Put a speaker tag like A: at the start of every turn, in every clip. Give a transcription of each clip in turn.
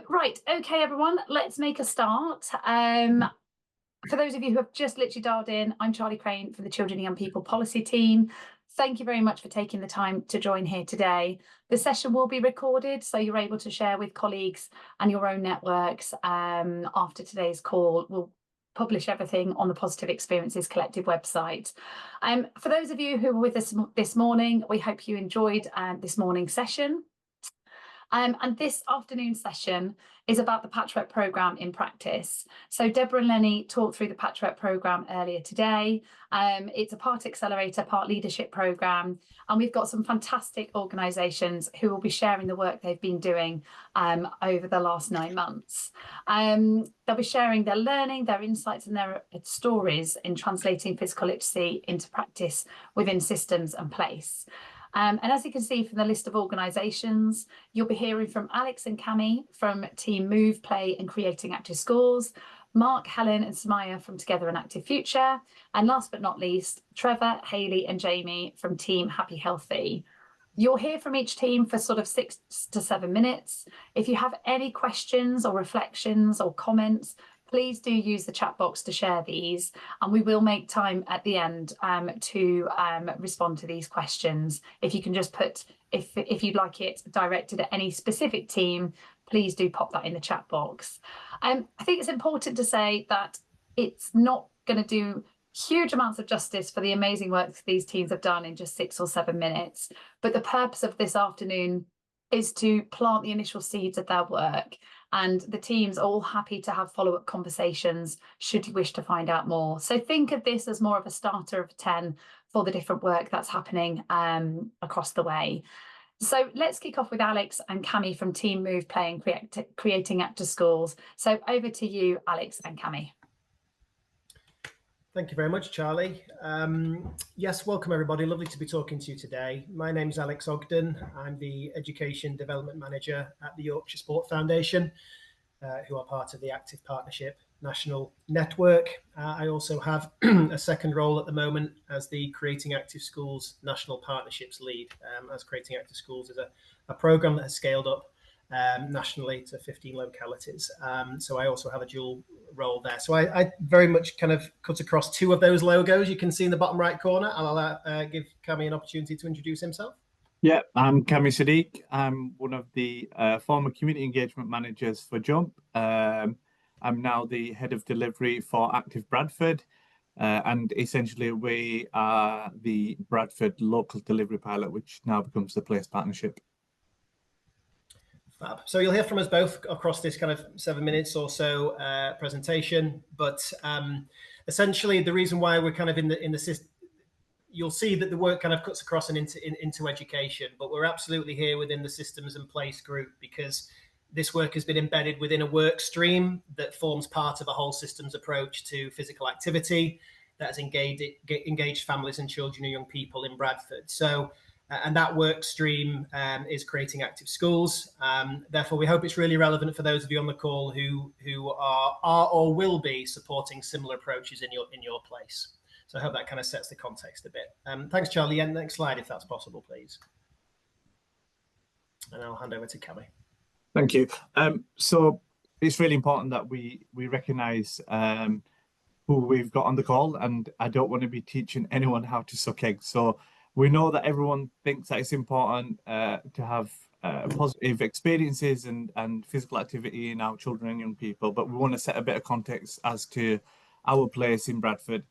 A: Right, okay, everyone, let's make a start. For those of you who have just literally dialed in, I'm Charlie Crane from the Children and Young People Policy Team. Thank you very much for taking the time to join here today. The session will be recorded, so you're able to share with colleagues and your own networks after today's call. We'll publish everything on the Positive Experiences Collective website. For those of you who were with us this morning, we hope you enjoyed this morning's session. And this afternoon session is about the Patchwork Programme in practice. So Deborah and Lenny talked through the Patchwork Programme earlier today. It's a part accelerator, part leadership programme, and we've got some fantastic organisations who will be sharing the work they've been doing over the last 9 months. They'll be sharing their learning, their insights and their stories in translating physical literacy into practice within systems and place. And as you can see from the list of organisations, you'll be hearing from Alex and Cami from Team Move, Play and Creating Active Schools, Mark, Helen and Samaya from Together an Active Future, and last but not least, Trevor, Hayley and Jamie from Team Happy Healthy. You'll hear from each team for sort of 6 to 7 minutes. If you have any questions or reflections or comments, please do use the chat box to share these, and we will make time at the end to respond to these questions. If you can just put, if you'd like it directed at any specific team, please do pop that in the chat box. I think it's important to say that it's not going to do huge amounts of justice for the amazing work these teams have done in just 6 or 7 minutes, but the purpose of this afternoon is to plant the initial seeds of their work. And the team's all happy to have follow-up conversations should you wish to find out more. So think of this as more of a starter of 10 for the different work that's happening across the way. So let's kick off with Alex and Cami from Team Move, Play and Creating Active Schools. So over to you, Alex and Cami.
B: Thank you very much, Charlie. Yes, welcome everybody. Lovely to be talking to you today. My name is Alex Ogden. I'm the Education Development Manager at the Yorkshire Sport Foundation, who are part of the Active Partnership National Network. I also have a second role at the moment as the Creating Active Schools National Partnerships Lead, as Creating Active Schools is a programme that has scaled up nationally to 15 localities. So I also have a dual role there. So I very much kind of cut across 2 of those logos you can see in the bottom right corner. I'll give Cami an opportunity to introduce himself.
C: Yeah, I'm Cami Sadiq. I'm one of the former community engagement managers for Jump. I'm now the head of delivery for Active Bradford. And essentially we are the Bradford local delivery pilot, which now becomes the Place Partnership.
B: Fab. So you'll hear from us both across this kind of 7 minutes or so presentation, but essentially the reason why we're kind of in the system, you'll see that the work kind of cuts across and into education, but we're absolutely here within the Systems and Place group because this work has been embedded within a work stream that forms part of a whole systems approach to physical activity that has engaged families and children and young people in Bradford. So and that work stream is Creating Active Schools. Therefore, we hope it's really relevant for those of you on the call who are or will be supporting similar approaches in your place. So I hope that kind of sets the context a bit. Thanks, Charlie. And next slide, if that's possible, please. And I'll hand over to Cami.
C: Thank you. So it's really important that we recognise who we've got on the call, and I don't want to be teaching anyone how to suck eggs. So we know that everyone thinks that it's important to have positive experiences and physical activity in our children and young people, but we want to set a bit of context as to our place in Bradford.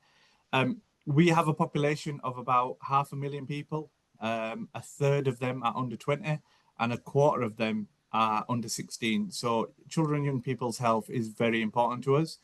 C: We have a population of about 500,000 people. A third of them are under 20 and a quarter of them are under 16. So children and young people's health is very important to us.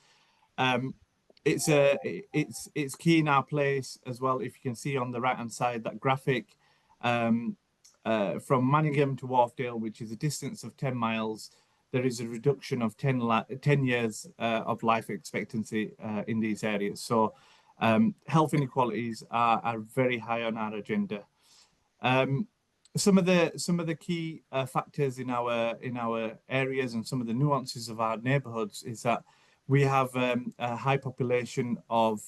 C: It's key in our place as well. If you can see on the right hand side that graphic from Manningham to Wharfdale, which is a distance of 10 miles, there is a reduction of 10 years of life expectancy in these areas. So health inequalities are very high on our agenda. Some of the key factors in our areas and some of the nuances of our neighbourhoods is that we have a high population of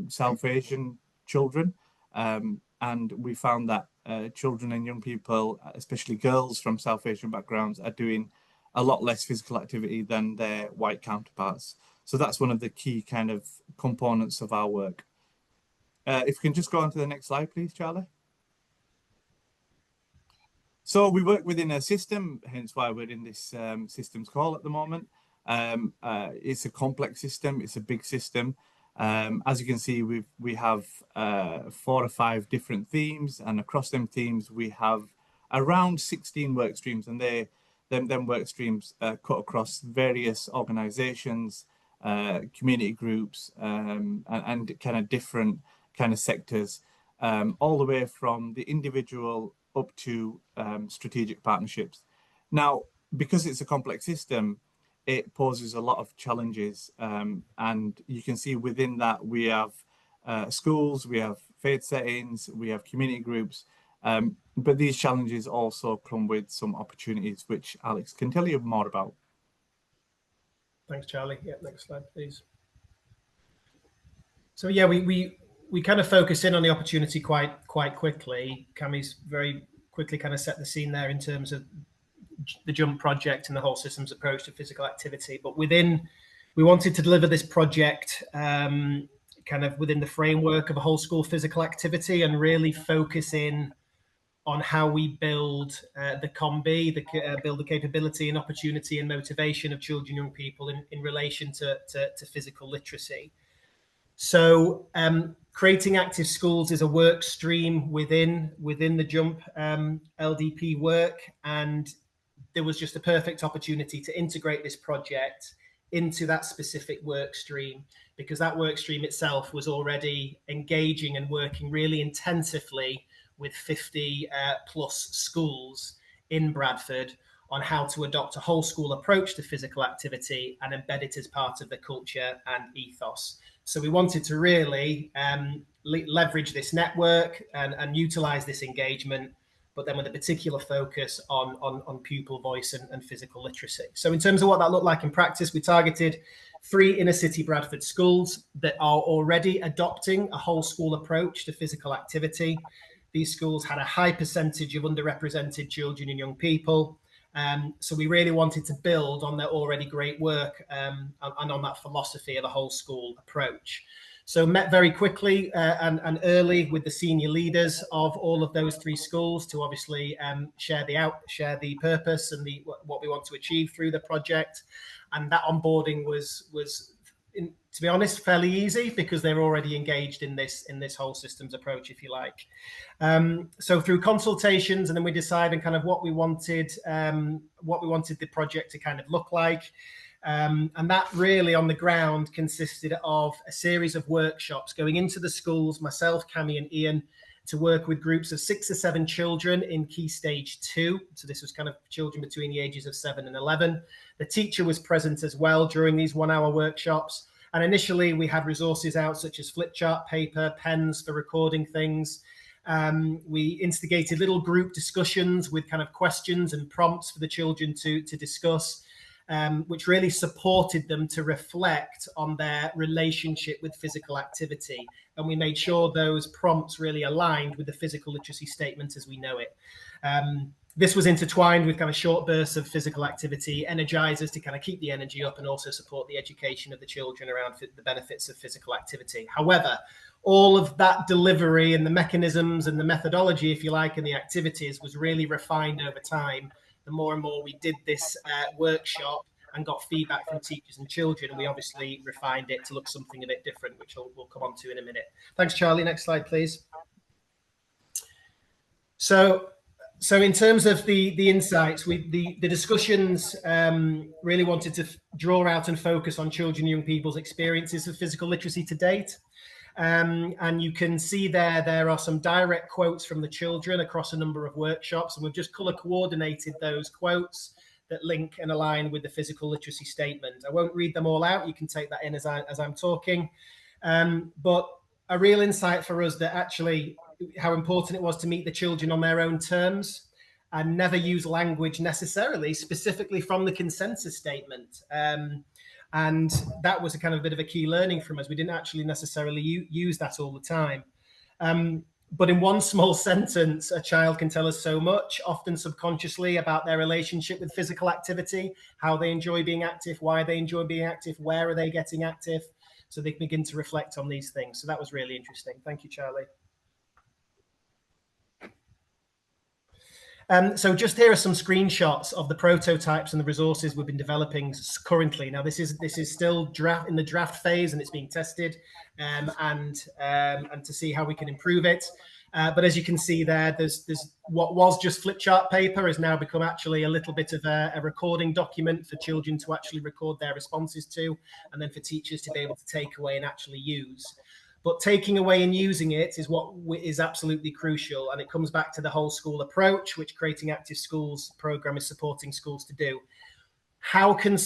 C: South Asian children, and we found that children and young people, especially girls from South Asian backgrounds, are doing a lot less physical activity than their white counterparts. So that's one of the key kind of components of our work. If you can just go on to the next slide, please, Charlie. So we work within a system, hence why we're in this systems call at the moment. It's a complex system, it's a big system. As you can see, we have 4 or 5 different themes, and across them themes we have around 16 work streams, and them work streams cut across various organizations, community groups, and kind of different kind of sectors, all the way from the individual up to strategic partnerships. Now, because it's a complex system, it poses a lot of challenges, and you can see within that we have schools, we have faith settings, we have community groups, but these challenges also come with some opportunities, which Alex can tell you more about.
B: Thanks, Charlie. Yeah, next slide, please. So yeah, we kind of focus in on the opportunity quite quickly. Cammie's very quickly kind of set the scene there in terms of the JUMP project and the whole systems approach to physical activity. But we wanted to deliver this project kind of within the framework of a whole school physical activity, and really focus in on how we build the COM-B, build the capability and opportunity and motivation of children and young people in relation to physical literacy. So creating active schools is a work stream within the JUMP LDP work, and there was just a perfect opportunity to integrate this project into that specific work stream, because that work stream itself was already engaging and working really intensively with 50 plus schools in Bradford on how to adopt a whole school approach to physical activity and embed it as part of the culture and ethos. So we wanted to really leverage this network and utilize this engagement, but then with a particular focus on pupil voice and physical literacy. So in terms of what that looked like in practice, we targeted 3 inner city Bradford schools that are already adopting a whole school approach to physical activity. These schools had a high percentage of underrepresented children and young people. So we really wanted to build on their already great work and on that philosophy of a whole school approach. So met very quickly and early with the senior leaders of all of those 3 schools to obviously share the purpose and what we want to achieve through the project. And that onboarding was to be honest, fairly easy, because they're already engaged in this whole systems approach, if you like. So through consultations, and then we decided kind of what we wanted the project to kind of look like. And that really on the ground consisted of a series of workshops going into the schools, myself, Cammie and Ian, to work with groups of 6 or 7 children in Key Stage 2. So this was kind of children between the ages of 7 and 11. The teacher was present as well during these 1-hour workshops. And initially we had resources out such as flip chart paper, pens for recording things. We instigated little group discussions with kind of questions and prompts for the children to discuss, which really supported them to reflect on their relationship with physical activity. And we made sure those prompts really aligned with the physical literacy statement as we know it. This was intertwined with kind of short bursts of physical activity, energizers to kind of keep the energy up and also support the education of the children around the benefits of physical activity. However, all of that delivery and the mechanisms and the methodology, if you like, and the activities was really refined over time. The more and more we did this workshop and got feedback from teachers and children, and we obviously refined it to look something a bit different, which we'll come on to in a minute. Thanks, Charlie. Next slide, please. So in terms of the insights, the discussions really wanted to draw out and focus on children and young people's experiences of physical literacy to date. And you can see there are some direct quotes from the children across a number of workshops, and we've just color coordinated those quotes that link and align with the physical literacy statement. I won't read them all out. You can take that in as I'm talking. But a real insight for us that actually how important it was to meet the children on their own terms and never use language necessarily specifically from the consensus statement. And that was a kind of bit of a key learning from us. We didn't actually necessarily use that all the time. but in one small sentence, a child can tell us so much, often subconsciously, about their relationship with physical activity, how they enjoy being active, why they enjoy being active, where are they getting active, so they can begin to reflect on these things. So that was really interesting. Thank you, Charlie. So just here are some screenshots of the prototypes and the resources we've been developing currently. Now, this is still in the draft phase, and it's being tested, and to see how we can improve it. But as you can see there, there's what was just flip chart paper has now become actually a little bit of a recording document for children to actually record their responses to, and then for teachers to be able to take away and actually use. But taking away and using it is what is absolutely crucial. And it comes back to the whole school approach, which Creating Active Schools program is supporting schools to do. How can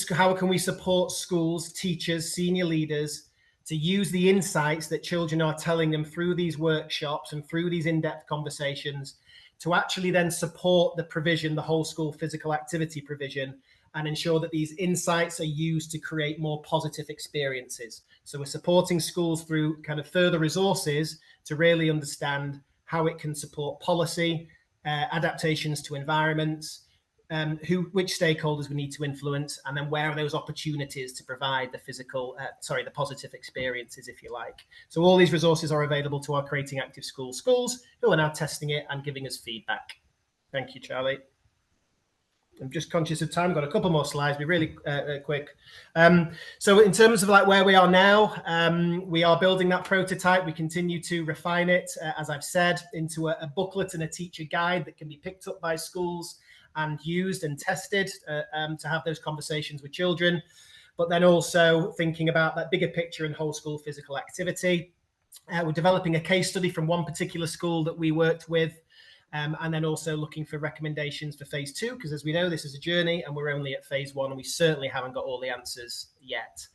B: we support schools, teachers, senior leaders to use the insights that children are telling them through these workshops and through these in-depth conversations to actually then support the provision, the whole school physical activity provision, and ensure that these insights are used to create more positive experiences. So we're supporting schools through kind of further resources to really understand how it can support policy, adaptations to environments, which stakeholders we need to influence, and then where are those opportunities to provide the positive experiences, if you like. So all these resources are available to our Creating Active Schools who are now testing it and giving us feedback. Thank you, Charlie. I'm just conscious of time. Got a couple more slides. Be really quick. So in terms of like where we are now, we are building that prototype. We continue to refine it, as I've said, into a booklet and a teacher guide that can be picked up by schools and used and tested to have those conversations with children. But then also thinking about that bigger picture in whole school physical activity. We're developing a case study from one particular school that we worked with. And then also looking for recommendations for phase 2, because as we know, this is a journey and we're only at phase 1 and we certainly haven't got all the answers yet.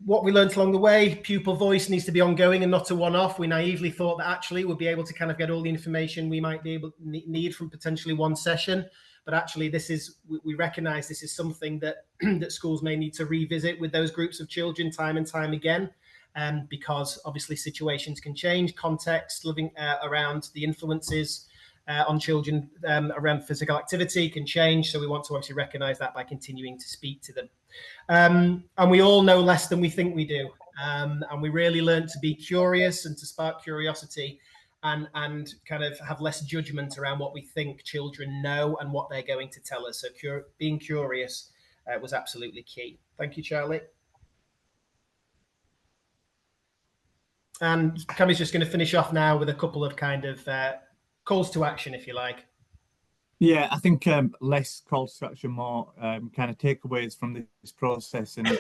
B: What we learned along the way, pupil voice needs to be ongoing and not a one-off. We naively thought that actually we'll be able to kind of get all the information we might be able need from potentially one session. But actually we recognize this is something that, that schools may need to revisit with those groups of children time and time again. Because obviously situations can change, context, living around the influences on children around physical activity can change. So we want to obviously recognize that by continuing to speak to them. And we all know less than we think we do. And we really learn to be curious and to spark curiosity and kind of have less judgment around what we think children know and what they're going to tell us. So being curious was absolutely key. Thank you, Charlie. And Cammie's just going to finish off now with a couple of kind of calls to action, if you like.
C: Yeah, I think less calls to action, more kind of takeaways from this process and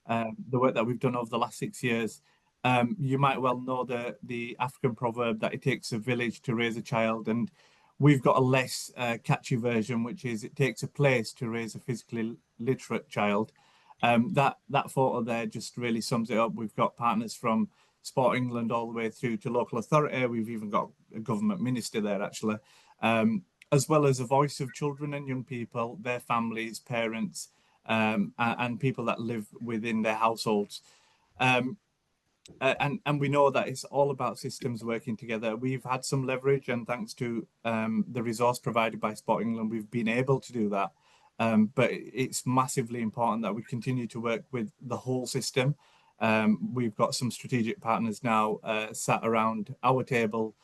C: the work that we've done over the last 6 years. You might well know the African proverb that it takes a village to raise a child, and we've got a less catchy version, which is it takes a place to raise a physically literate child. That photo there just really sums it up. We've got partners from Sport England all the way through to local authority. We've even got a government minister there, actually, as well as a voice of children and young people, their families, parents, and people that live within their households. And we know that it's all about systems working together. We've had some leverage, and thanks to the resource provided by Sport England, we've been able to do that. But it's massively important that we continue to work with the whole system. We've got some strategic partners now sat around our table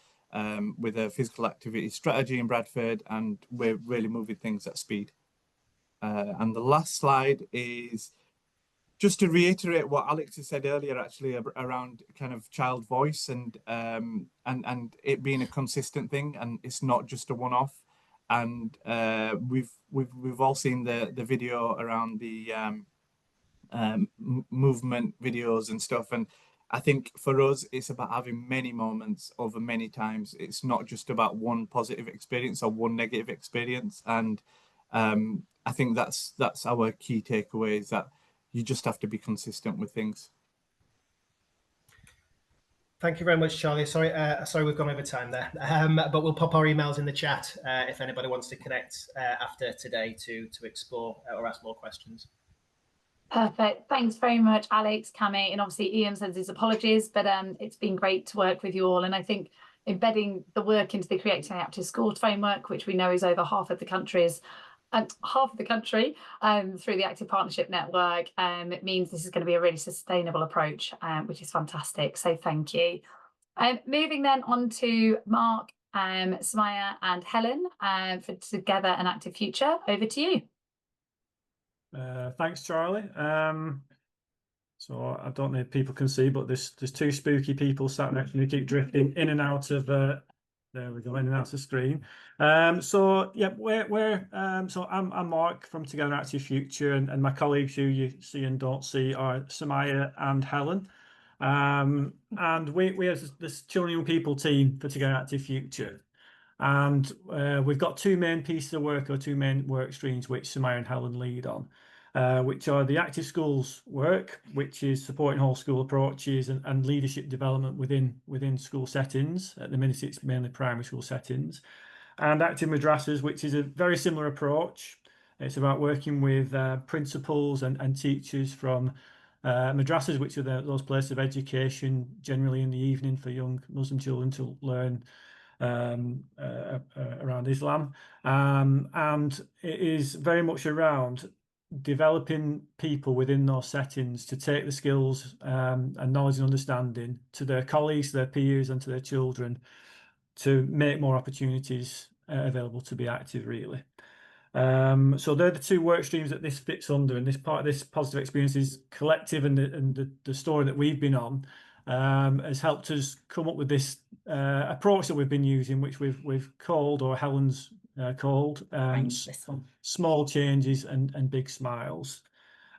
C: with a physical activity strategy in Bradford, and we're really moving things at speed. And the last slide is just to reiterate what Alex has said earlier, actually, around kind of child voice and it being a consistent thing, and it's not just a one-off. And we've all seen the video around the movement videos and stuff, and I think for us it's about having many moments over many times. It's not just about one positive experience or one negative experience, and I think that's our key takeaway, is that you just have to be consistent with things.
B: Thank you very much, Charlie. Sorry we've gone over time there, but we'll pop our emails in the chat if anybody wants to connect after today to explore or ask more questions.
A: Perfect. Thanks very much, Alex, Cammie, and obviously Ian sends his apologies, but it's been great to work with you all. And I think embedding the work into the Creating Active Schools framework, which we know is over half of the country through the Active Partnership Network. It means this is going to be a really sustainable approach, which is fantastic. So thank you. Moving then on to Mark, Samaya and Helen for Together an Active Future. Over to you.
D: Thanks, Charlie. So I don't know if people can see, but there's two spooky people sat next to me, keep drifting in and out of there we go, in and out of the screen. So yeah, so I'm Mark from Together an Active Future, and my colleagues who you see and don't see are Samaya and Helen. And we have this children and young people team for Together an Active Future. And we've got two main pieces of work, or two main work streams, which Samaya and Helen lead on, which are the Active Schools work, which is supporting whole school approaches and leadership development within school settings. At the minute, it's mainly primary school settings. And Active Madrasas, which is a very similar approach. It's about working with principals and teachers from madrasas, which are those places of education, generally in the evening for young Muslim children to learn around Islam, and it is very much around developing people within those settings to take the skills and knowledge and understanding to their colleagues, their peers, and to their children to make more opportunities available to be active, really. So they're the two work streams that this fits under, and this part of this positive experience is collective, and the story that we've been on has helped us come up with this approach that we've been using, which we've called, or Helen's called, small changes and big smiles.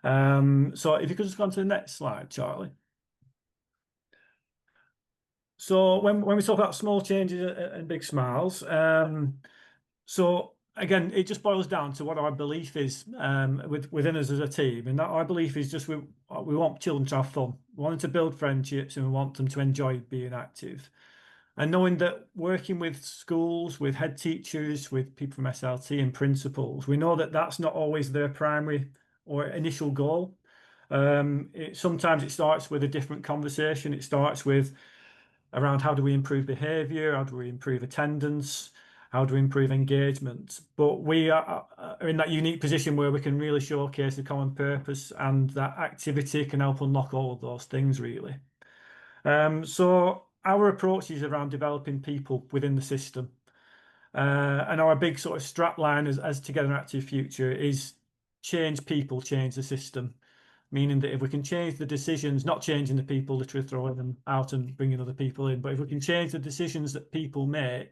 D: So if you could just go on to the next slide, Charlie. So when we talk about small changes and big smiles, so again, it just boils down to what our belief is within us as a team, and that our belief is just we want children to have fun, we want them to build friendships, and we want them to enjoy being active. And knowing that working with schools, with head teachers, with people from SLT and principals, we know that that's not always their primary or initial goal. Sometimes it starts with a different conversation. It starts with around how do we improve behaviour, how do we improve attendance, how do we improve engagement. But we are in that unique position where we can really showcase the common purpose, and that activity can help unlock all of those things, really. So our approach is around developing people within the system. And our big sort of strap line as Together an Active Future is change people, change the system. Meaning that if we can change the decisions, not changing the people, literally throwing them out and bringing other people in, but if we can change the decisions that people make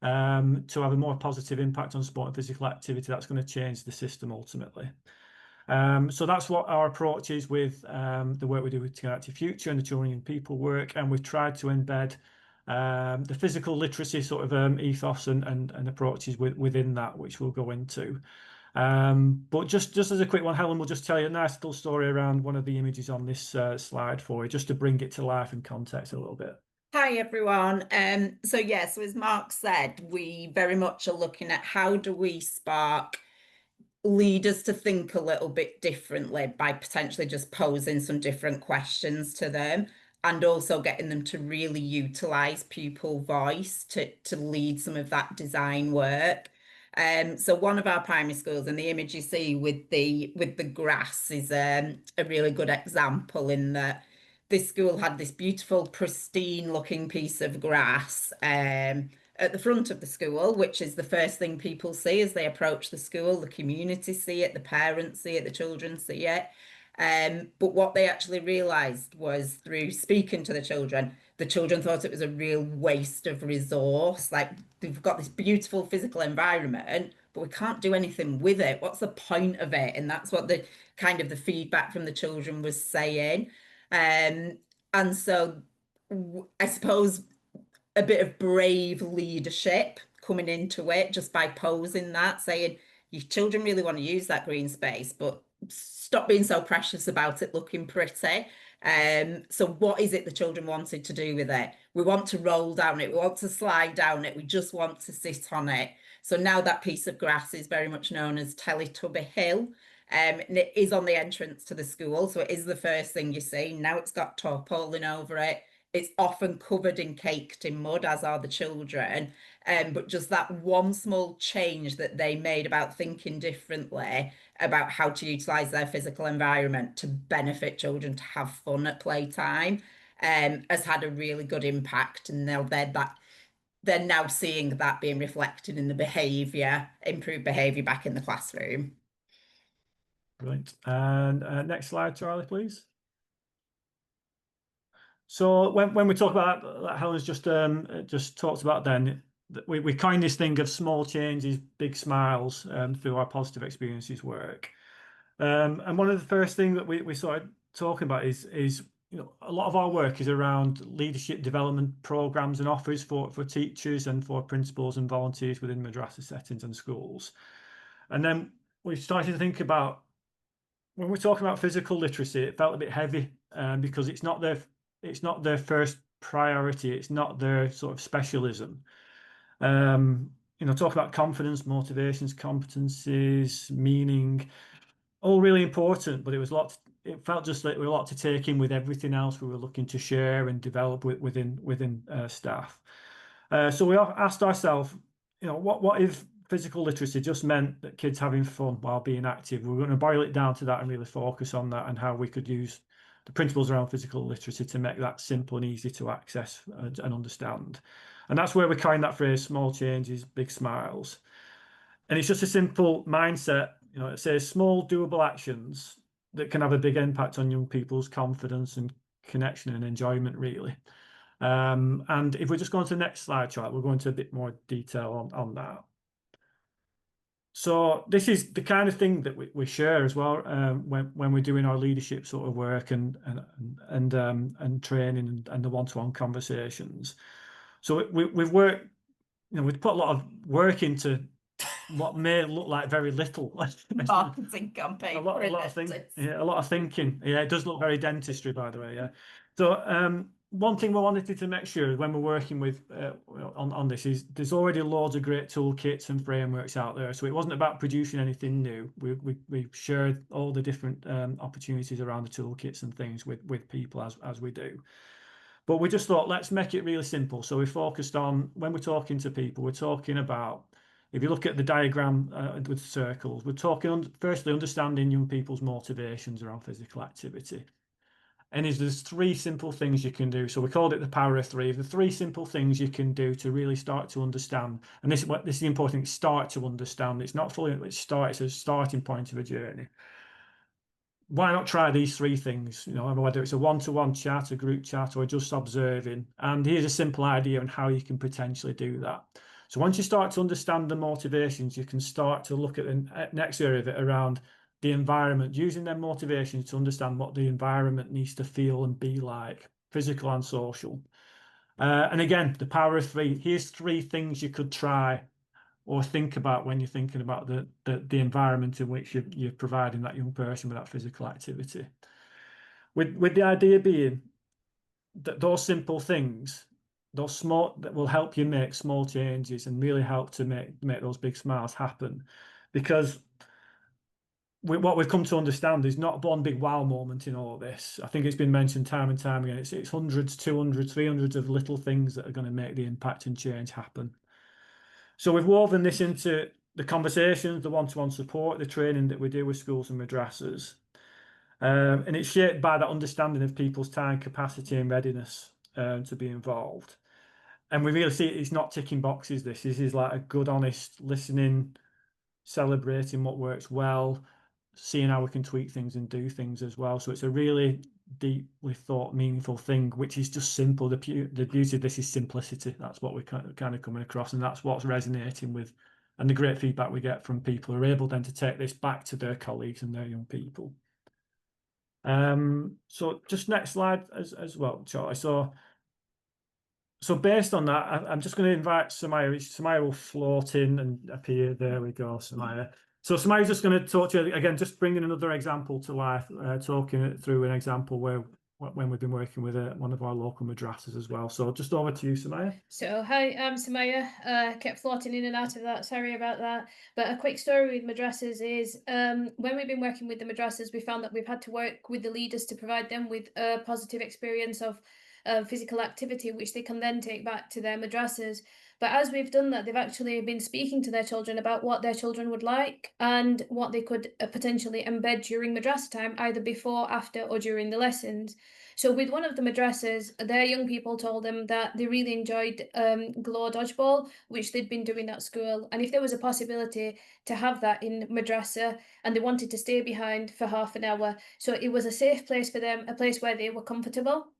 D: to have a more positive impact on sport and physical activity, that's going to change the system ultimately. So that's what our approach is with the work we do with Together an Active Future and the children and people work, and we've tried to embed the physical literacy sort of ethos and approaches within that, which we'll go into. But just as a quick one, Helen will just tell you a nice little story around one of the images on this slide for you, just to bring it to life and context a little bit.
E: Hi everyone. So as Mark said, we very much are looking at how do we spark leaders to think a little bit differently by potentially just posing some different questions to them, and also getting them to really utilize pupil voice to lead some of that design work. So one of our primary schools, and the image you see with the grass is a really good example, in that this school had this beautiful, pristine looking piece of grass at the front of the school, which is the first thing people see as they approach the school. The community see it, the parents see it, the children see it. But what they actually realised was, through speaking to the children thought it was a real waste of resource. Like, we've got this beautiful physical environment, but we can't do anything with it. What's the point of it? And that's what the feedback from the children was saying. And so I suppose a bit of brave leadership coming into it, just by posing that, saying, your children really want to use that green space, but stop being so precious about it looking pretty. So what is it the children wanted to do with it? We want to roll down it, we want to slide down it, we just want to sit on it. So now that piece of grass is very much known as Teletubby Hill. And it is on the entrance to the school, so it is the first thing you see. Now it's got tarpaulin over it. it's often covered and caked in mud, as are the children. But just that one small change that they made about thinking differently about how to utilize their physical environment to benefit children to have fun at playtime has had a really good impact. And now they're now seeing that being reflected in the behavior, improved behavior back in the classroom.
D: Right. And next slide, Charlie, please. So when we talk about, like Helen's just talked about then, we coined this thing of small changes, big smiles through our positive experiences work. And one of the first things that we started talking about is a lot of our work is around leadership development programs and offers for teachers and for principals and volunteers within madrasa settings and schools. And then we started to think about, when we're talking about physical literacy, it felt a bit heavy because it's not their first priority. It's not their sort of specialism. Talk about confidence, motivations, competencies, meaning, all really important, but it felt just like we were a lot to take in with everything else we were looking to share and develop within staff. So we asked ourselves, what if physical literacy just meant that kids having fun while being active? We're going to boil it down to that and really focus on that and how we could use the principles around physical literacy to make that simple and easy to access and understand. And that's where we coined that phrase, small changes, big smiles. And it's just a simple mindset. It says small doable actions that can have a big impact on young people's confidence and connection and enjoyment, really. And if we just go on to the next slide, Charlie, we'll go into a bit more detail on that. So this is the kind of thing that we share as well when we're doing our leadership sort of work and training and the one-to-one conversations. So we've worked, we've put a lot of work into what may look like very little.
E: Marketing campaign.
D: A lot of thinking. Yeah, a lot of thinking. Yeah, it does look very dentistry, by the way. Yeah. So one thing we wanted to make sure when we're working with on this is there's already loads of great toolkits and frameworks out there. So it wasn't about producing anything new. We shared all the different opportunities around the toolkits and things with people as we do. But we just thought, let's make it really simple. So we focused on, when we're talking to people, we're talking about, if you look at the diagram with circles, we're talking firstly understanding young people's motivations around physical activity. And there's 3 simple things you can do. So we called it the power of 3. The 3 simple things you can do to really start to understand. And this is the important thing, start to understand. It's not fully, it's a starting point of a journey. Why not try these 3 things? Whether it's a one-to-one chat, a group chat, or just observing. And here's a simple idea on how you can potentially do that. So once you start to understand the motivations, you can start to look at the next area of it around the environment, using their motivations to understand what the environment needs to feel and be like, physical and social. And again, the power of 3. Here's 3 things you could try or think about when you're thinking about the environment in which you're providing that young person with that physical activity. With the idea being that those simple things, those small, that will help you make small changes and really help to make those big smiles happen. Because what we've come to understand is not one big wow moment in all of this. I think it's been mentioned time and time again. It's hundreds, 200, 300 of little things that are going to make the impact and change happen. So we've woven this into the conversations, the one-to-one support, the training that we do with schools and madrasas. And it's shaped by that understanding of people's time, capacity and readiness to be involved. And we really see it's not ticking boxes. This is like a good, honest listening, celebrating what works well, seeing how we can tweak things and do things as well. So it's a really deeply thought, meaningful thing, which is just simple. The beauty of this is simplicity. That's what we're kind of coming across, and that's what's resonating with, and the great feedback we get from people who are able then to take this back to their colleagues and their young people. So just next slide as well, Charlie. So based on that, I'm just going to invite Samaya. Samaya will float in and appear. There we go, Samaya. So Samaya's just going to talk to you again, just bringing another example to life, talking through an example when we've been working with one of our local madrasas as well. So just over to you, Samaya.
F: So hi, I'm Samaya. Kept floating in and out of that. Sorry about that. But a quick story with madrasas is when we've been working with the madrasas, we found that we've had to work with the leaders to provide them with a positive experience of physical activity, which they can then take back to their madrasas. But as we've done that, they've actually been speaking to their children about what their children would like and what they could potentially embed during madrasa time, either before, after, or during the lessons. So with one of the madrasas, their young people told them that they really enjoyed Glow Dodgeball, which they'd been doing at school. And if there was a possibility to have that in madrasa, and they wanted to stay behind for half an hour, so it was a safe place for them, a place where they were comfortable.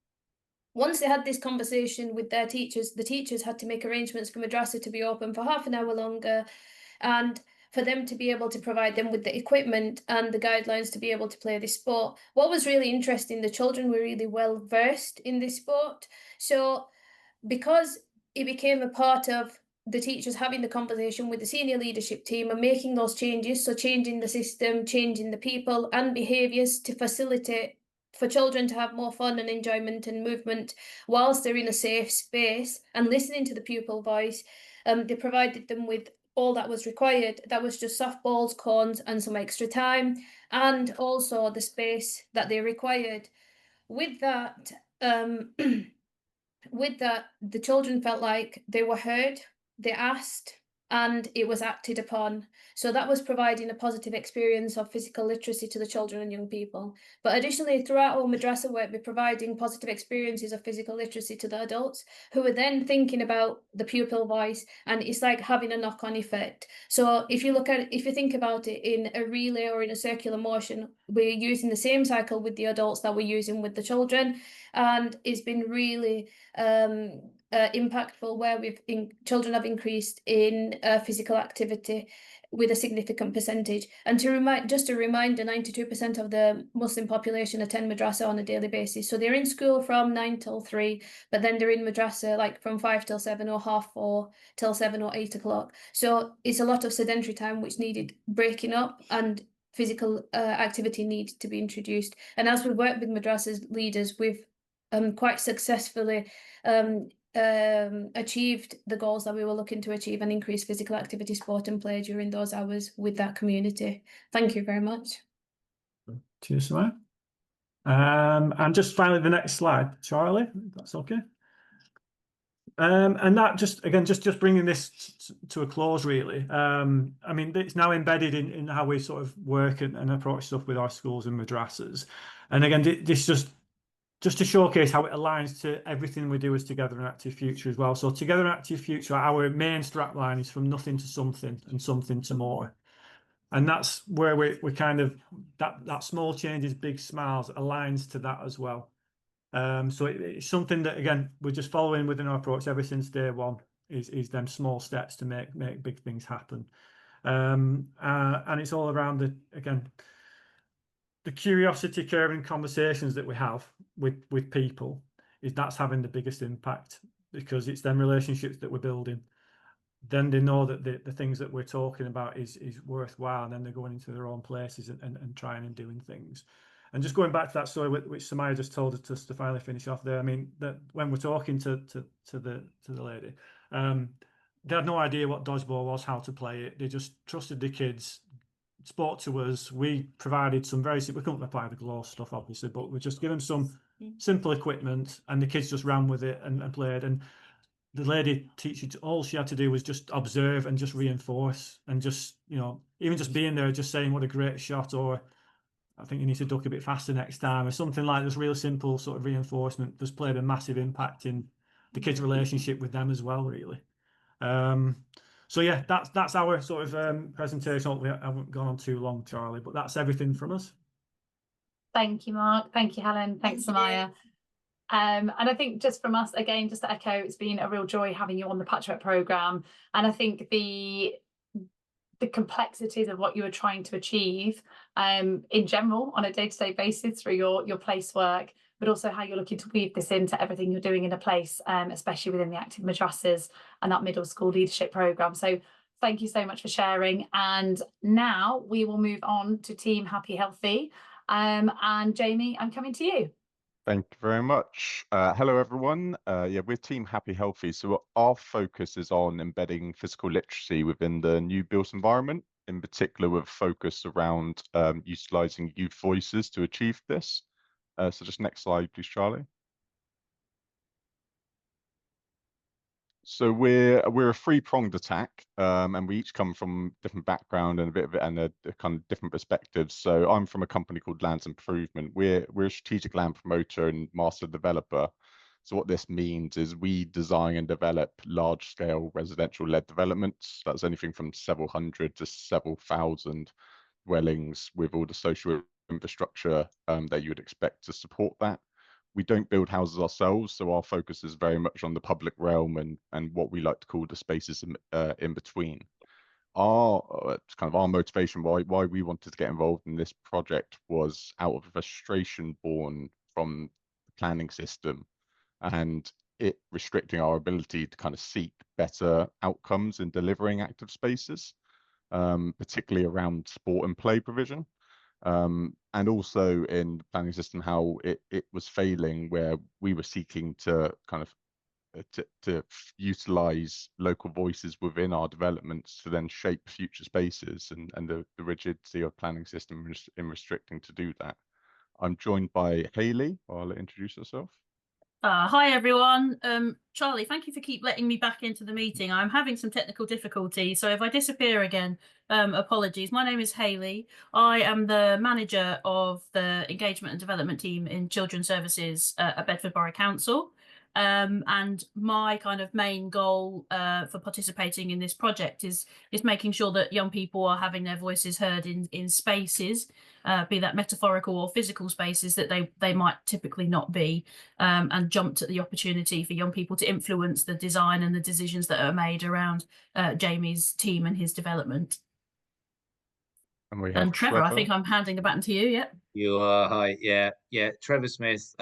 F: Once they had this conversation with their teachers, the teachers had to make arrangements for madrasa to be open for half an hour longer, and for them to be able to provide them with the equipment and the guidelines to be able to play this sport. What was really interesting, the children were really well versed in this sport. So because it became a part of the teachers having the conversation with the senior leadership team and making those changes, so changing the system, changing the people and behaviours to facilitate for children to have more fun and enjoyment and movement whilst they're in a safe space and listening to the pupil voice, they provided them with all that was required. That was just softballs, cones, and some extra time, and also the space that they required. With that, the children felt like they were heard, they asked, and it was acted upon. So that was providing a positive experience of physical literacy to the children and young people. But additionally, throughout our madrasa work, we're providing positive experiences of physical literacy to the adults who are then thinking about the pupil voice, and it's like having a knock-on effect. So if you think about it in a relay or in a circular motion, we're using the same cycle with the adults that we're using with the children, and it's been really impactful, where children have increased in physical activity with a significant percentage. And just a reminder, 92% of the Muslim population attend madrasa on a daily basis. So they're in school from 9 till 3, but then they're in madrasa like from 5 till 7 or 4:30 till 7 or 8 o'clock. So it's a lot of sedentary time which needed breaking up, and physical activity needs to be introduced. And as we work with madrasas leaders, we've quite successfully achieved the goals that we were looking to achieve and increase physical activity, sport and play during those hours with that community. Thank you very much.
D: Cheers, Samaya. And just finally, the next slide, Charlie, if that's okay. And that just bringing this to a close, really. I mean, it's now embedded in how we sort of work and approach stuff with our schools and madrasas. And again, this just to showcase how it aligns to everything we do as Together and Active Future as well. So Together and Active Future, our main strapline is from nothing to something and something to more. And that's where we kind of, that small changes, big smiles aligns to that as well. So it's something that, again, we're just following within our approach ever since day one, is them small steps to make big things happen. And it's all around the curiosity, caring conversations that we have with people, that's having the biggest impact, because it's them relationships that we're building. Then they know that the things that we're talking about is worthwhile, and then they're going into their own places and trying and doing things. And just going back to that story which Samaya just told us to finally finish off there. I mean, that when we're talking to the lady, they had no idea what dodgeball was, how to play it. They just trusted the kids, spoke to us. We provided some we couldn't apply the Glow stuff, obviously, but we just give them some simple equipment, and the kids just ran with it and played. And the lady teacher, all she had to do was just observe and just reinforce, and just, even just being there, just saying what a great shot, or I think you need to duck a bit faster next time, or something like this. Real simple sort of reinforcement just played a massive impact in the kids' relationship with them as well, really. So yeah, that's our sort of presentation. Hopefully I haven't gone on too long, Charlie, but that's everything from us.
A: Thank you, Mark. Thank you, Helen. Thanks, Samaya. And I think just from us, again, just to echo, it's been a real joy having you on the Patchwork programme. And I think the complexities of what you were trying to achieve in general on a day-to-day basis through your place work, but also how you're looking to weave this into everything you're doing in a place, especially within the active madrasas and that middle school leadership programme. So thank you so much for sharing. And now we will move on to Team Happy Healthy. And Jamie, I'm coming to you.
G: Thank you very much. Hello, everyone. Yeah, we're Team Happy Healthy. So our focus is on embedding physical literacy within the new built environment, in particular with focus around utilising youth voices to achieve this. So just next slide, please, Charlie. So we're a three-pronged attack, and we each come from different background and a bit of and a kind of different perspectives. So I'm from a company called Lands Improvement. We're a strategic land promoter and master developer. So what this means is we design and develop large-scale residential-led developments. That's anything from several hundred to several thousand dwellings with all the social infrastructure that you would expect to support that. We don't build houses ourselves, so our focus is very much on the public realm and what we like to call the spaces in between. Our kind of our motivation why we wanted to get involved in this project was out of frustration born from the planning system and it restricting our ability to kind of seek better outcomes in delivering active spaces, particularly around sport and play provision. And also in the planning system, how it was failing, where we were seeking to kind of to utilize local voices within our developments to then shape future spaces, and the rigidity of planning system in restricting to do that. I'm joined by Hayley. I'll introduce herself.
H: Hi everyone. Charlie, thank you for keep letting me back into the meeting. I'm having some technical difficulties, so if I disappear again, apologies. My name is Hayley. I am the manager of the engagement and development team in Children's Services at Bedford Borough Council. And my kind of main goal for participating in this project is making sure that young people are having their voices heard in spaces, be that metaphorical or physical spaces that they might typically not be, and jumped at the opportunity for young people to influence the design and the decisions that are made around Jamie's team and his development.
G: And we have
H: Trevor, I think I'm handing the baton to you. Yeah.
I: You are. Hi. Yeah. Trevor Smith.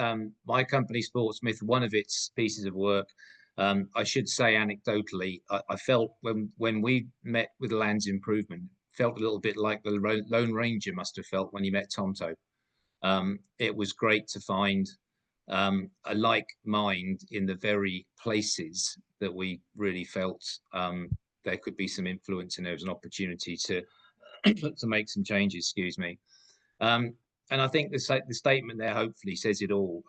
I: My company, Sportsmith, one of its pieces of work. I should say anecdotally, I felt when we met with Lands Improvement, felt a little bit like the Lone Ranger must have felt when he met Tonto. It was great to find a like mind in the very places that we really felt there could be some influence, and there was an opportunity to make some changes. Excuse me. And I think the statement there hopefully says it all.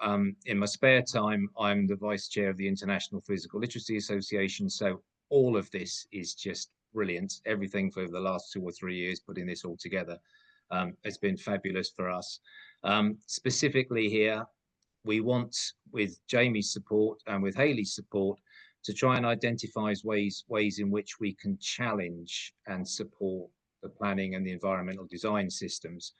I: In my spare time, I'm the vice chair of the International Physical Literacy Association. So all of this is just brilliant. Everything for the last 2 or 3 years, putting this all together, has been fabulous for us. Specifically here, we want, with Jamie's support and with Hayley's support, to try and identify ways in which we can challenge and support the planning and the environmental design systems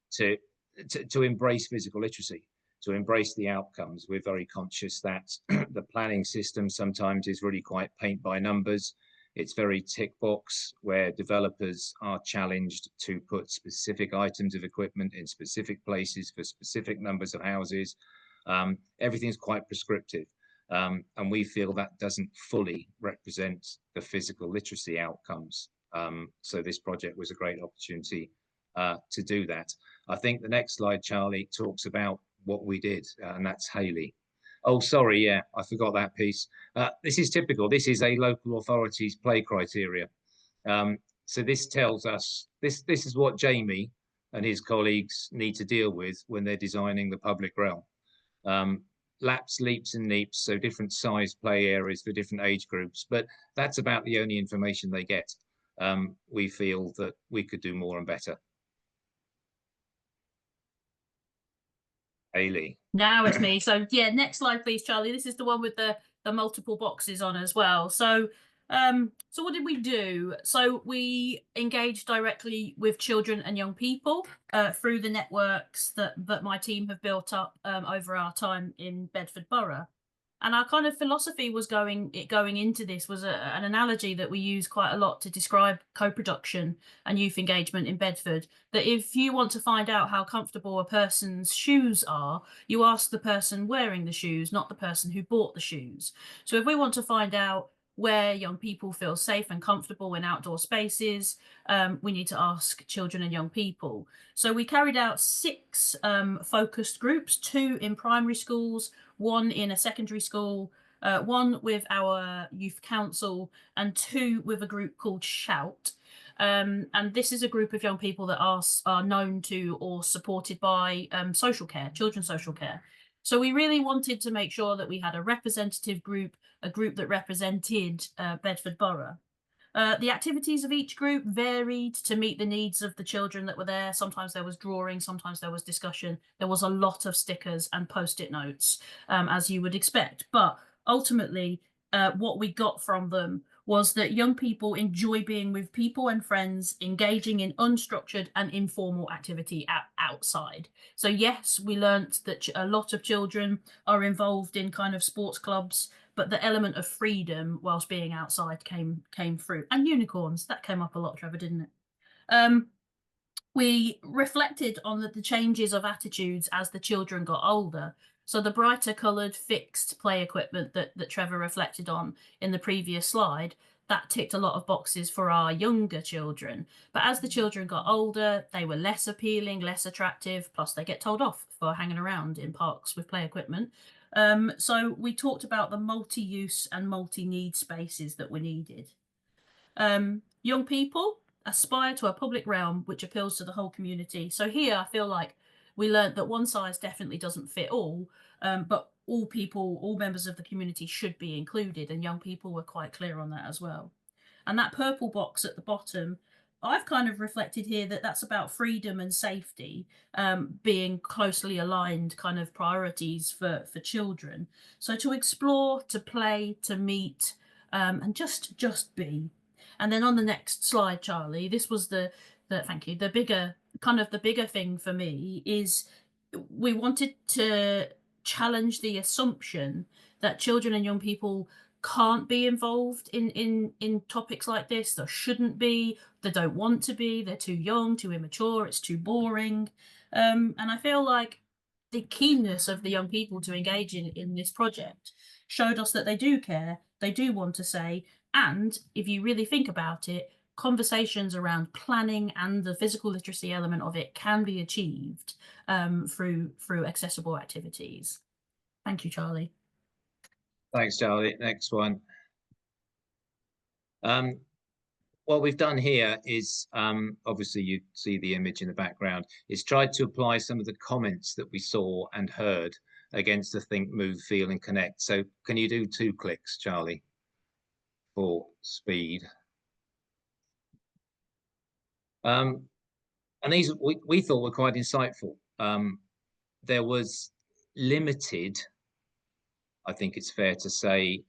I: to embrace physical literacy, to embrace the outcomes. We're very conscious that the planning system sometimes is really quite paint by numbers. It's very tick box, where developers are challenged to put specific items of equipment in specific places for specific numbers of houses. Everything's quite prescriptive. And we feel that doesn't fully represent the physical literacy outcomes. So this project was a great opportunity to do that. I think the next slide, Charlie, talks about what we did, and that's Hayley. Oh, sorry, yeah, I forgot that piece. This is typical. This is a local authorities play criteria. So this tells us, this is what Jamie and his colleagues need to deal with when they're designing the public realm. Laps, leaps and leaps, so different size play areas for different age groups, but that's about the only information they get. We feel that we could do more and better. Hayley.
H: Now it's me. So yeah, next slide, please, Charlie. This is the one with the multiple boxes on as well. So so what did we do? So we engaged directly with children and young people through the networks that my team have built up over our time in Bedford Borough. And our kind of philosophy was going into this was an analogy that we use quite a lot to describe co-production and youth engagement in Bedford, that if you want to find out how comfortable a person's shoes are, you ask the person wearing the shoes, not the person who bought the shoes. So if we want to find out where young people feel safe and comfortable in outdoor spaces, we need to ask children and young people. So we carried out 6 focused groups, 2 in primary schools, 1 in a secondary school, 1 with our youth council, and 2 with a group called Shout. And this is a group of young people that are known to or supported by social care, children's social care. So we really wanted to make sure that we had a representative group, a group that represented Bedford Borough. The activities of each group varied to meet the needs of the children that were there. Sometimes there was drawing, sometimes there was discussion. There was a lot of stickers and post-it notes, as you would expect. But ultimately, what we got from them was that young people enjoy being with people and friends, engaging in unstructured and informal activity outside. So yes, we learnt that a lot of children are involved in kind of sports clubs, but the element of freedom whilst being outside came through. And unicorns, that came up a lot, Trevor, didn't it? We reflected on the changes of attitudes as the children got older. So the brighter coloured fixed play equipment that Trevor reflected on in the previous slide, that ticked a lot of boxes for our younger children. But as the children got older, they were less appealing, less attractive, plus they get told off for hanging around in parks with play equipment. So we talked about the multi-use and multi-need spaces that were needed. Young people aspire to a public realm which appeals to the whole community. So here I feel like we learned that one size definitely doesn't fit all, but all people, all members of the community should be included, and young people were quite clear on that as well. And that purple box at the bottom, I've kind of reflected here that that's about freedom and safety, being closely aligned kind of priorities for children. So to explore, to play, to meet, and just be. And then on the next slide, Charlie, this was thank you, the bigger thing for me is we wanted to challenge the assumption that children and young people can't be involved in topics like this. They shouldn't be, they don't want to be, they're too young, too immature, it's too boring. And I feel like the keenness of the young people to engage in this project showed us that they do care, they do want to say, and if you really think about it, conversations around planning and the physical literacy element of it can be achieved through accessible activities. Thank you, Charlie.
I: Thanks, Charlie. Next one. What we've done here is, obviously you see the image in the background, is tried to apply some of the comments that we saw and heard against the Think, Move, Feel and Connect. So can you do 2 clicks, Charlie, for speed? And these we thought were quite insightful. There was limited, I think it's fair to say,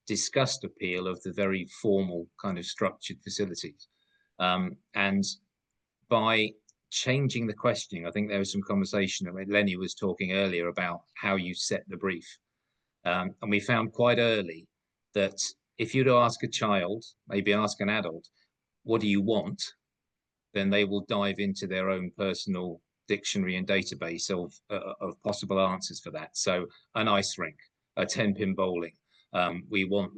I: discussed appeal of the very formal kind of structured facilities. And by changing the questioning, I think there was some conversation that Lenny was talking earlier about how you set the brief. And we found quite early that if you were to ask a child, maybe ask an adult, what do you want? Then they will dive into their own personal dictionary and database of possible answers for that. So an ice rink, a 10-pin bowling, we want.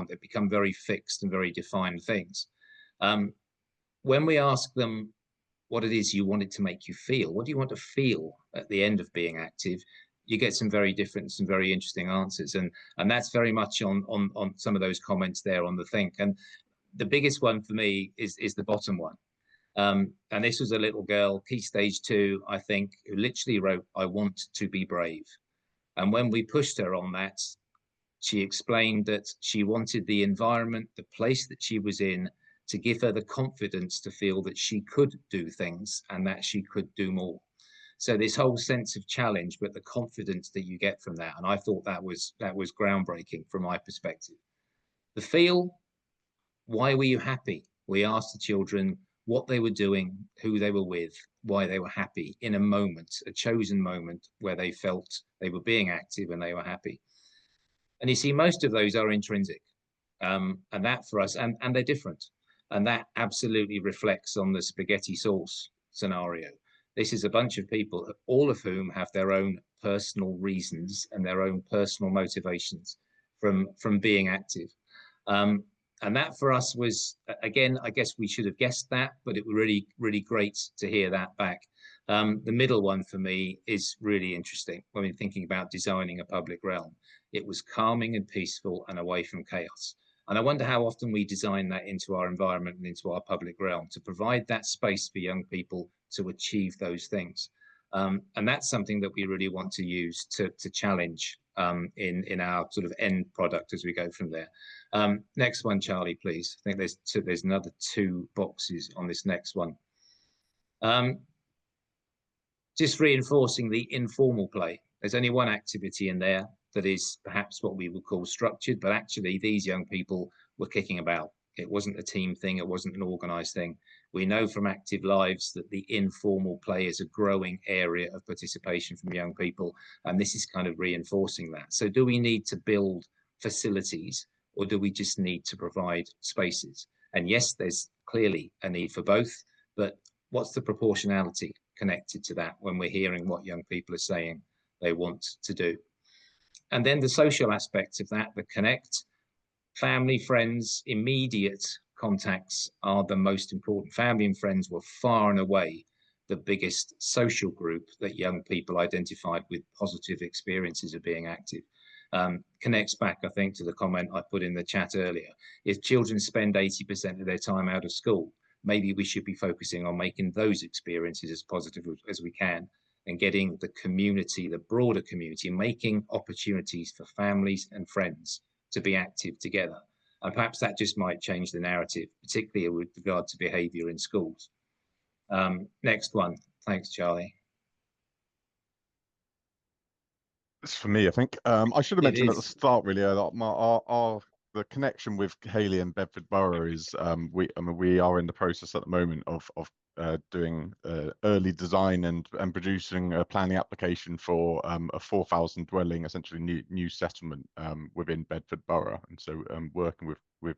I: They become very fixed and very defined things. When we ask them what it is you want it to make you feel, what do you want to feel at the end of being active, you get some very different, some very interesting answers. And that's very much on some of those comments there on the Think. And the biggest one for me is the bottom one. And this was a little girl, Key Stage 2, I think, who literally wrote, "I want to be brave." And when we pushed her on that, she explained that she wanted the environment, the place that she was in, to give her the confidence to feel that she could do things and that she could do more. So this whole sense of challenge, but the confidence that you get from that. And I thought that was groundbreaking from my perspective. The feel, why were you happy? We asked the children what they were doing, who they were with, why they were happy in a moment, a chosen moment where they felt they were being active and they were happy. And you see, most of those are intrinsic, and that for us, and they're different. And that absolutely reflects on the spaghetti sauce scenario. This is a bunch of people, all of whom have their own personal reasons and their own personal motivations from being active. And that for us was, again, I guess we should have guessed that, but it was really, really great to hear that back. The middle one for me is really interesting when we're thinking about designing a public realm. It was calming and peaceful and away from chaos. And I wonder how often we design that into our environment and into our public realm to provide that space for young people to achieve those things. And that's something that we really want to use to challenge in our sort of end product as we go from there. Next one, Charlie, please. I think there's another 2 boxes on this next one. Just reinforcing the informal play. There's only one activity in there that is perhaps what we would call structured, but actually these young people were kicking about. It wasn't a team thing, it wasn't an organized thing. We know from Active Lives that the informal play is a growing area of participation from young people, and this is kind of reinforcing that. So do we need to build facilities, or do we just need to provide spaces? And yes, there's clearly a need for both, but what's the proportionality connected to that when we're hearing what young people are saying they want to do? And then the social aspects of that, the connect, family, friends, immediate contacts are the most important. Family and friends were far and away the biggest social group that young people identified with positive experiences of being active. Connects back, I think, to the comment I put in the chat earlier. If children spend 80% of their time out of school, maybe we should be focusing on making those experiences as positive as we can, and getting the community, the broader community, making opportunities for families and friends to be active together. And perhaps that just might change the narrative, particularly with regard to behaviour in schools. Next one. Thanks, Charlie.
G: It's for me, I think. I should have mentioned at the start, really, the connection with Hayley and Bedford Borough is we are in the process at the moment of doing early design and producing a planning application for a 4,000 dwelling, essentially new settlement within Bedford Borough, and so working with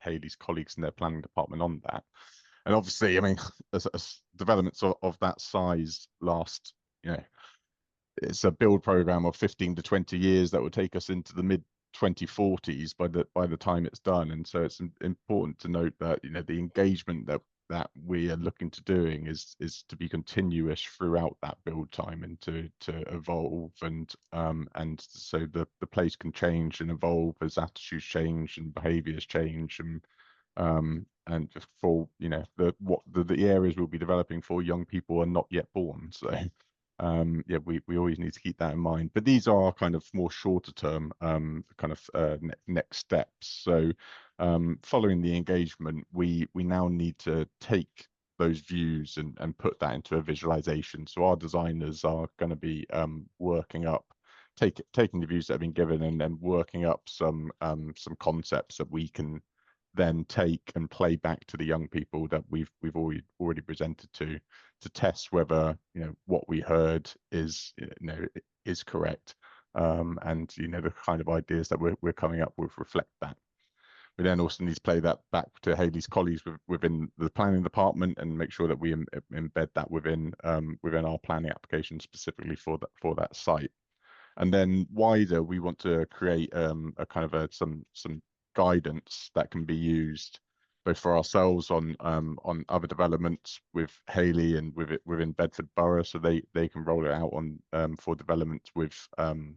G: Hayley's colleagues in their planning department on that. And obviously, I mean, as developments of that size last, it's a build program of 15 to 20 years that will take us into the mid 2040s by the time it's done. And so it's important to note that the engagement that we are looking to doing is to be continuous throughout that build time, and to evolve, and so the place can change and evolve as attitudes change and behaviors change, and for the areas we'll be developing for young people are not yet born. So yeah, we always need to keep that in mind. But these are kind of more shorter term next steps. So following the engagement, we now need to take those views and put that into a visualization. So our designers are going to be working up, taking the views that have been given, and then working up some concepts that we can then take and play back to the young people that we've already presented to test whether what we heard is correct, and the kind of ideas that we're coming up with reflect that. We then also need to play that back to Hayley's colleagues within the planning department, and make sure that we embed that within our planning application specifically for that site. And then wider, we want to create a kind of some guidance that can be used both for ourselves on other developments with Hayley and within Bedford Borough, so they can roll it out on for developments within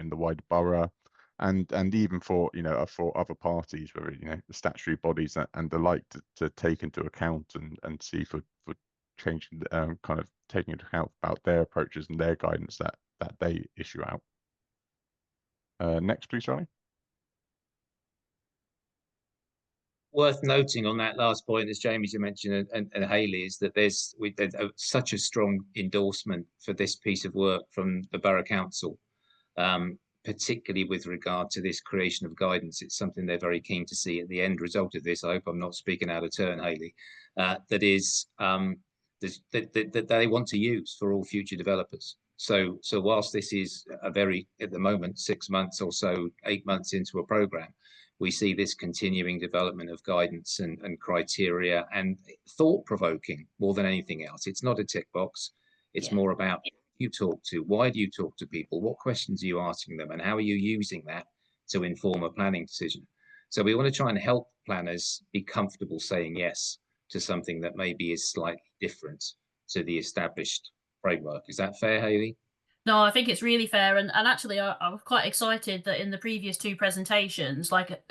G: the wider borough, and even for for other parties, whether the statutory bodies and the like, to take into account and see for changing kind of taking into account about their approaches and their guidance that they issue out. Next, please, Charlie.
I: Worth noting on that last point, as James you mentioned and Hayley, is that there's such a strong endorsement for this piece of work from the Borough Council, particularly with regard to this creation of guidance. It's something they're very keen to see at the end result of this. I hope I'm not speaking out of turn, Hayley. That they want to use for all future developers. So whilst this is a very, at the moment, 6 months or so, 8 months into a programme, we see this continuing development of guidance and criteria and thought-provoking more than anything else. It's not a tick box. It's more about who you talk to, why do you talk to people, what questions are you asking them, and how are you using that to inform a planning decision. So we want to try and help planners be comfortable saying yes to something that maybe is slightly different to the established framework. Is that fair, Hayley?
H: No, I think it's really fair, and actually I was quite excited that in the previous 2 presentations, like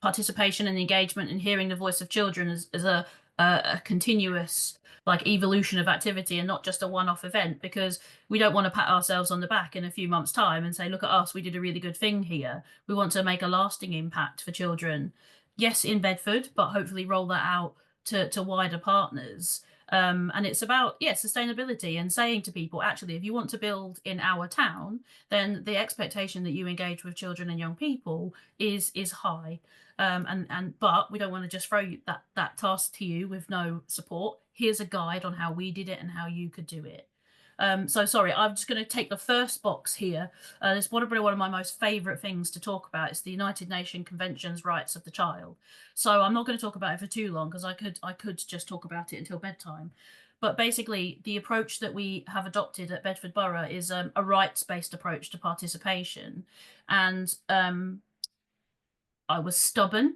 H: participation and engagement and hearing the voice of children as a a continuous like evolution of activity and not just a one-off event, because we don't want to pat ourselves on the back in a few months' time and say, look at us, we did a really good thing here. We want to make a lasting impact for children, yes, in Bedford, but hopefully roll that out to wider partners. And it's about, sustainability and saying to people, actually, if you want to build in our town, then the expectation that you engage with children and young people is high. But we don't want to just throw that task to you with no support. Here's a guide on how we did it and how you could do it. So sorry, I'm just going to take the first box here. It's probably one of my most favourite things to talk about. It's the United Nations Convention's Rights of the Child. So I'm not going to talk about it for too long, because I could just talk about it until bedtime. But basically, the approach that we have adopted at Bedford Borough is a rights-based approach to participation. And I was stubborn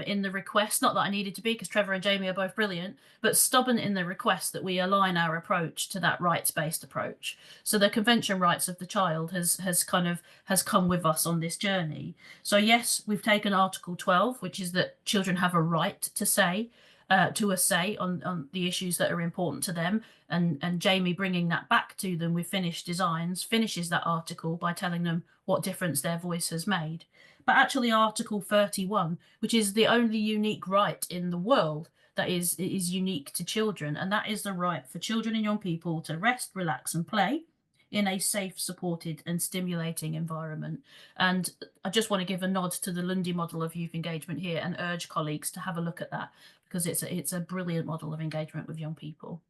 H: in the request, not that I needed to be, because Trevor and Jamie are both brilliant, but stubborn in the request that we align our approach to that rights-based approach. So the Convention Rights of the Child has come with us on this journey. So yes, we've taken Article 12, which is that children have a right to say on the issues that are important to them, and Jamie bringing that back to them with finished designs finishes that article by telling them what difference their voice has made. But actually Article 31, which is the only unique right in the world that is unique to children, and that is the right for children and young people to rest, relax and play in a safe, supported and stimulating environment. And I just want to give a nod to the Lundy model of youth engagement here and urge colleagues to have a look at that, because it's a brilliant model of engagement with young people.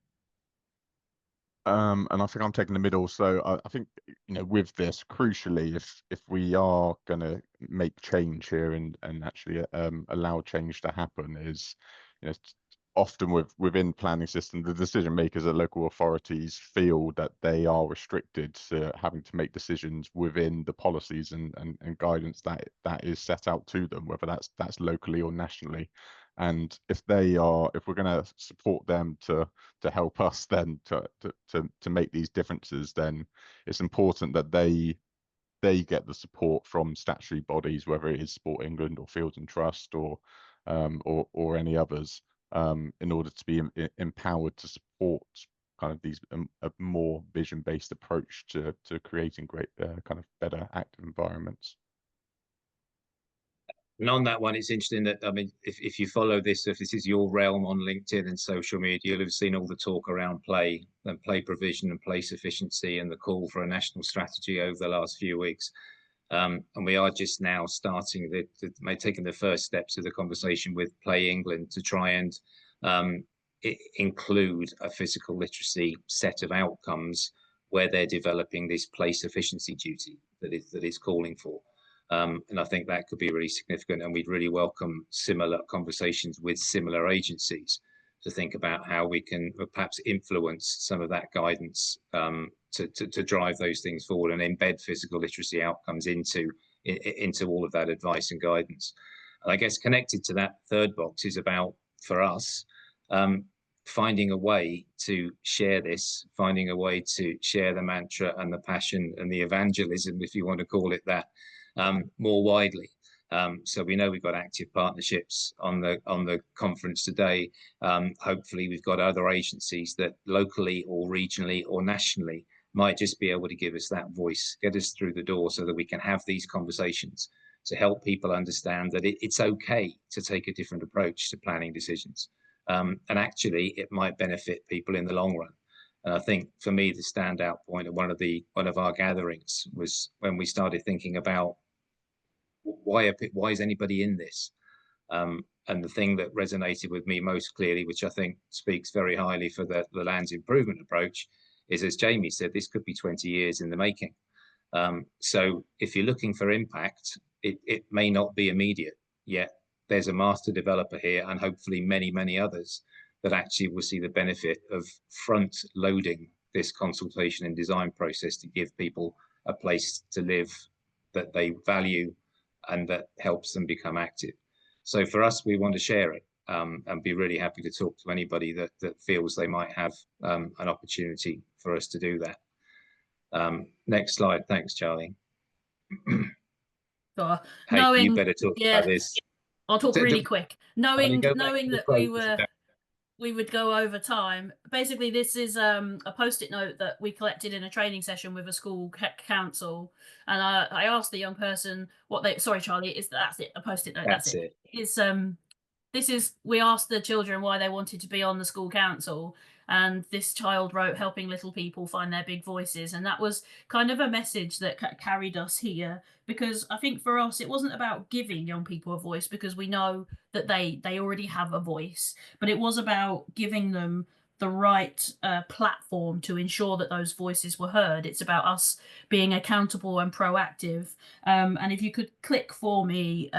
G: And I think I'm taking the middle. So I think, with this, crucially, if we are going to make change here and actually allow change to happen, is, often within planning system, the decision makers at local authorities feel that they are restricted to having to make decisions within the policies and guidance that is set out to them, whether that's locally or nationally. And if we're going to support them to help us then to make these differences, then it's important that they get the support from statutory bodies, whether it is Sport England or Fields and Trust or any others, in order to be empowered to support kind of these a more vision-based approach to creating great kind of better active environments.
I: And on that one, it's interesting that, I mean, if you follow this, if this is your realm on LinkedIn and social media, you'll have seen all the talk around play and play provision and play sufficiency and the call for a national strategy over the last few weeks. And we are just now starting taking the first steps of the conversation with Play England to try and include a physical literacy set of outcomes where they're developing this play sufficiency duty that is calling for. And I think that could be really significant, and we'd really welcome similar conversations with similar agencies to think about how we can perhaps influence some of that guidance to drive those things forward and embed physical literacy outcomes into all of that advice and guidance. And I guess connected to that third box is about, for us, finding a way to share this, finding a way to share the mantra and the passion and the evangelism, if you want to call it that, more widely. So we know we've got active partnerships on the conference today. Hopefully we've got other agencies that locally or regionally or nationally might just be able to give us that voice, get us through the door so that we can have these conversations to help people understand that it's okay to take a different approach to planning decisions. And actually it might benefit people in the long run. And I think for me, the standout point at one of our gatherings was when we started thinking about why is anybody in this? And the thing that resonated with me most clearly, which I think speaks very highly for the lands improvement approach, is, as Jamie said, this could be 20 years in the making. So if you're looking for impact, it may not be immediate, yet there's a master developer here and hopefully many, many others that actually will see the benefit of front loading this consultation and design process to give people a place to live that they value and that helps them become active. So for us, we want to share it and be really happy to talk to anybody that feels they might have an opportunity for us to do that. Next slide. Thanks, Charlie. Hey, you better talk about this.
H: I'll talk really quick. Knowing that we were we would go over time. Basically, this is a post-it note that we collected in a training session with a school council, and I asked the young person what they. Sorry, Charlie, that's it. A post-it note. That's it. We asked the children why they wanted to be on the school council, and this child wrote helping little people find their big voices, and that was kind of a message that carried us here, because I think for us it wasn't about giving young people a voice, because we know that they already have a voice, but it was about giving them the right platform to ensure that those voices were heard. It's about us being accountable and proactive. And if you could click for me,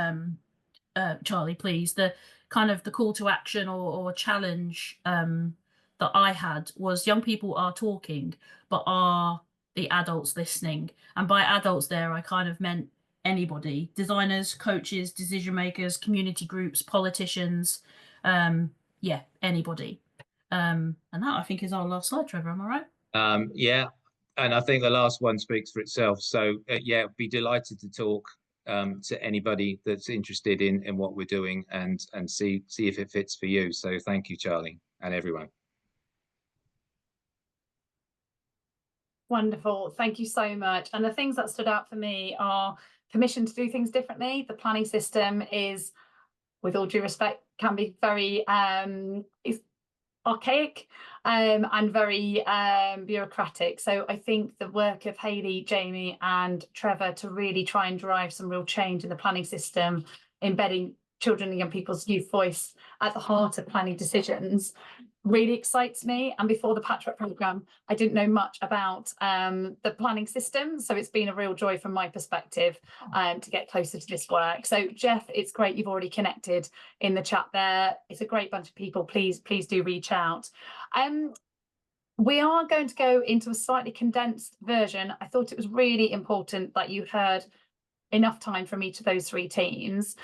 H: Charlie, please, the kind of the call to action or challenge that I had was young people are talking, but are the adults listening? And by adults there, I kind of meant anybody: designers, coaches, decision makers, community groups, politicians, yeah, anybody. And that, I think, is our last slide, Trevor, am I right?
I: Yeah, and I think the last one speaks for itself. So yeah, be delighted to talk to anybody that's interested in what we're doing and see if it fits for you. So thank you, Charlie, and everyone.
A: Wonderful. Thank you so much. And the things that stood out for me are permission to do things differently. The planning system is, with all due respect, can be very is archaic and very bureaucratic. So I think the work of Hayley, Jamie and Trevor to really try and drive some real change in the planning system, embedding children and young people's youth voice at the heart of planning decisions, really excites me. And before the Patchwork programme, I didn't know much about the planning system. So it's been a real joy from my perspective to get closer to this work. So Jeff, it's great you've already connected in the chat there. It's a great bunch of people. Please do reach out. We are going to go into a slightly condensed version. I thought it was really important that you heard enough time from each of those three teams.